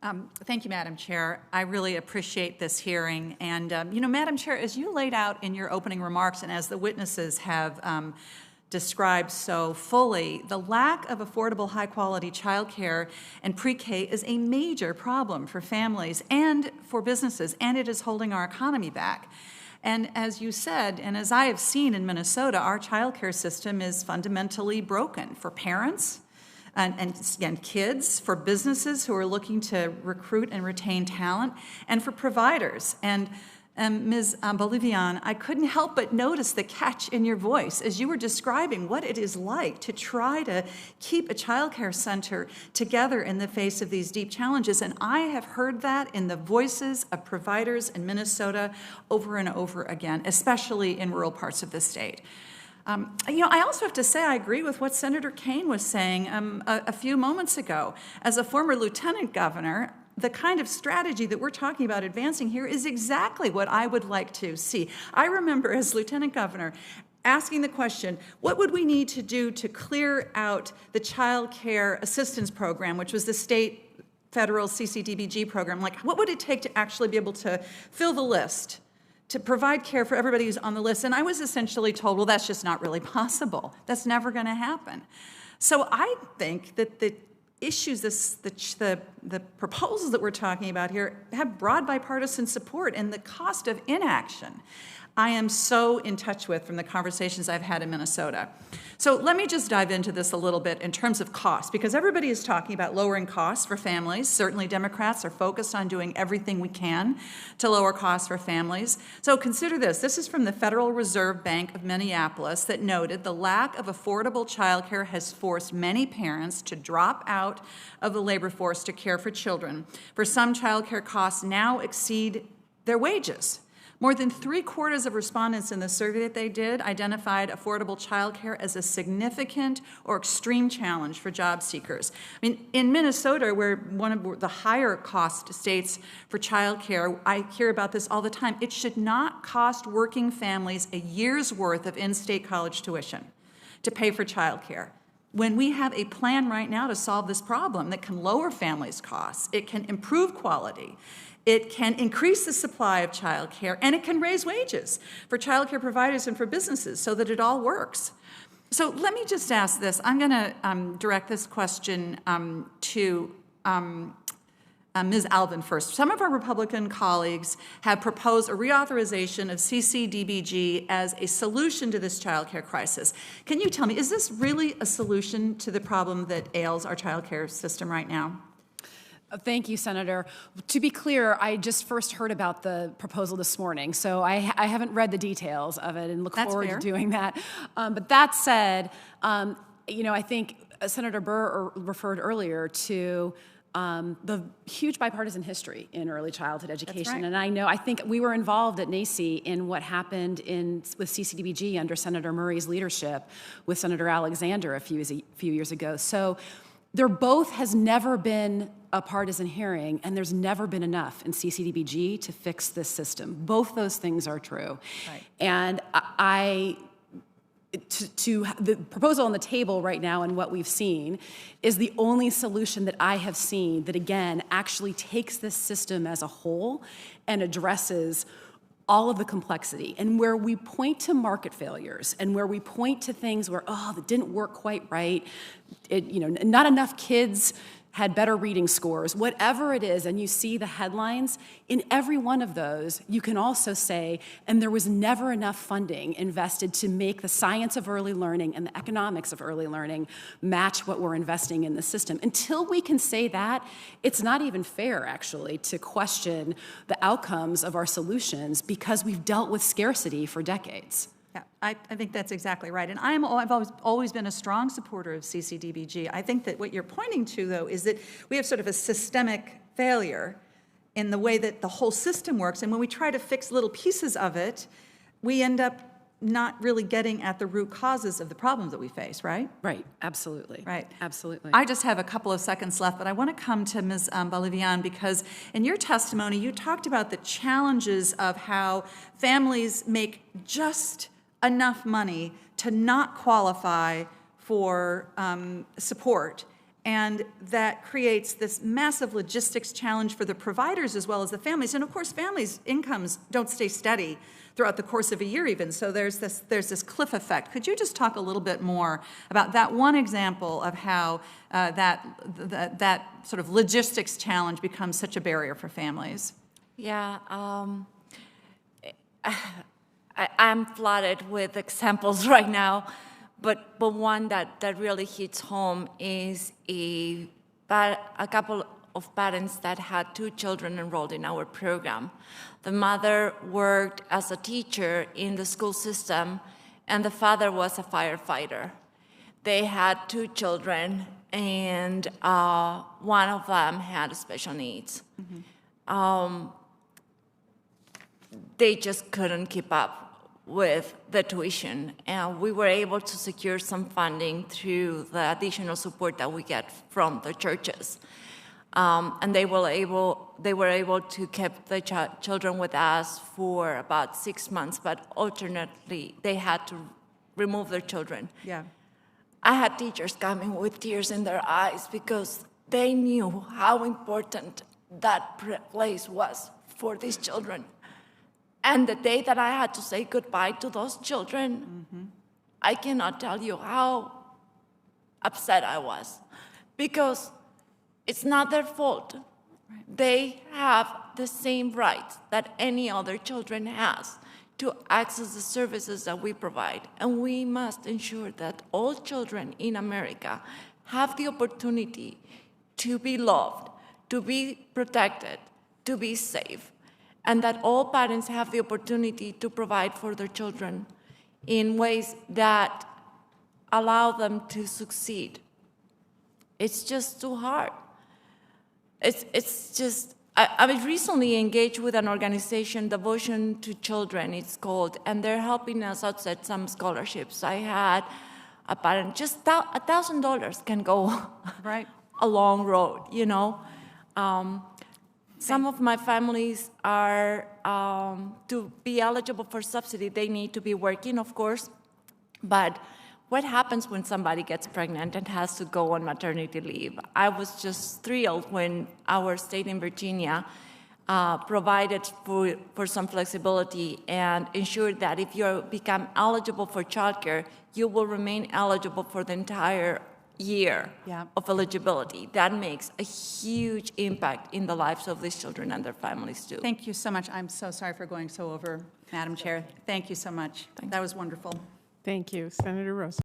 Thank you, Madam Chair. I really appreciate this hearing. And, Madam Chair, as you laid out in your opening remarks and as the witnesses have described so fully, the lack of affordable, high-quality childcare and pre-K is a major problem for families and for businesses, and it is holding our economy back. And as you said, and as I have seen in Minnesota, our childcare system is fundamentally broken for parents, and kids, for businesses who are looking to recruit and retain talent, and for providers. And Ms. Bolivian, I couldn't help but notice the catch in your voice as you were describing what it is like to try to keep a child care center together in the face of these deep challenges. And I have heard that in the voices of providers in Minnesota over and over again, especially in rural parts of the state. I also have to say I agree with what Senator Kaine was saying a few moments ago. As a former lieutenant governor, the kind of strategy that we're talking about advancing here is exactly what I would like to see. I remember as lieutenant governor asking the question, what would we need to do to clear out the Child Care Assistance Program, which was the state federal CCDBG program? Like, what would it take to actually be able to fill the list, to provide care for everybody who's on the list? And I was essentially told, well, that's just not really possible. That's never going to happen. So I think that the issues, the proposals that we're talking about here have broad bipartisan support, and the cost of inaction I am so in touch with from the conversations I've had in Minnesota. So let me just dive into this a little bit in terms of cost, because everybody is talking about lowering costs for families. Certainly Democrats are focused on doing everything we can to lower costs for families. So consider this. This is from the Federal Reserve Bank of Minneapolis that noted the lack of affordable childcare has forced many parents to drop out of the labor force to care for children. For some, childcare costs now exceed their wages. More than 3/4 of respondents in the survey that they did identified affordable childcare as a significant or extreme challenge for job seekers. I mean, in Minnesota, we're one of the higher cost states for childcare. I hear about this all the time. It should not cost working families a year's worth of in-state college tuition to pay for childcare, when we have a plan right now to solve this problem that can lower families' costs, it can improve quality, it can increase the supply of child care, and it can raise wages for child care providers and for businesses so that it all works. So let me just ask this. I'm going to direct this question to Ms. Alvin first. Some of our Republican colleagues have proposed a reauthorization of CCDBG as a solution to this child care crisis. Can you tell me, is this really a solution to the problem that ails our child care system right now? Thank you, Senator. To be clear, I just first heard about the proposal this morning, so I haven't read the details of it and look forward to doing that. But that said, I think Senator Burr referred earlier to the huge bipartisan history in early childhood education. That's right. And I think we were involved at NACCE in what happened with CCDBG under Senator Murray's leadership with Senator Alexander a few years ago. So there both has never been a partisan hearing, and there's never been enough in CCDBG to fix this system. Both those things are true. Right. And the proposal on the table right now and what we've seen is the only solution that I have seen that, again, actually takes this system as a whole and addresses all of the complexity. And where we point to market failures and where we point to things where, that didn't work quite right, not enough kids had better reading scores, whatever it is, and you see the headlines, in every one of those, you can also say, and there was never enough funding invested to make the science of early learning and the economics of early learning match what we're investing in the system. Until we can say that, it's not even fair, actually, to question the outcomes of our solutions because we've dealt with scarcity for decades. Yeah, I think that's exactly right. And I've always been a strong supporter of CCDBG. I think that what you're pointing to, though, is that we have sort of a systemic failure in the way that the whole system works. And when we try to fix little pieces of it, we end up not really getting at the root causes of the problems that we face, right? Right, absolutely. Right. Absolutely. I just have a couple of seconds left, but I want to come to Ms. Bolivian because in your testimony, you talked about the challenges of how families make just enough money to not qualify for support, And that creates this massive logistics challenge for the providers as well as the families. And of course, families' incomes don't stay steady throughout the course of a year even. So there's this cliff effect. Could you just talk a little bit more about that one example of how that sort of logistics challenge becomes such a barrier for families? Yeah, I'm flooded with examples right now, but one that really hits home is a couple of parents that had 2 children enrolled in our program. The mother worked as a teacher in the school system, and the father was a firefighter. They had 2 children, and one of them had special needs. They just couldn't keep up with the tuition, and we were able to secure some funding through the additional support that we get from the churches. And they were able to keep the children with us for about 6 months, but alternately they had to remove their children. Yeah. I had teachers coming with tears in their eyes because they knew how important that place was for these children. And the day that I had to say goodbye to those children, I cannot tell you how upset I was, because it's not their fault. Right. They have the same rights that any other children has to access the services that we provide. And we must ensure that all children in America have the opportunity to be loved, to be protected, to be safe, and that all parents have the opportunity to provide for their children in ways that allow them to succeed. It's just too hard. It's just, I was recently engaged with an organization, Devotion to Children, it's called, and they're helping us outset some scholarships. I had a parent, just $1,000 can go right. a long road, you know. Some of my families are, to be eligible for subsidy, they need to be working, of course. But what happens when somebody gets pregnant and has to go on maternity leave? I was just thrilled when our state in Virginia provided for some flexibility and ensured that if you become eligible for childcare, you will remain eligible for the entire year of eligibility. That makes a huge impact in the lives of these children and their families too. Thank you so much. I'm so sorry for going so over, Madam Chair. Thank you so much. That was wonderful. Thank you. Senator Rose.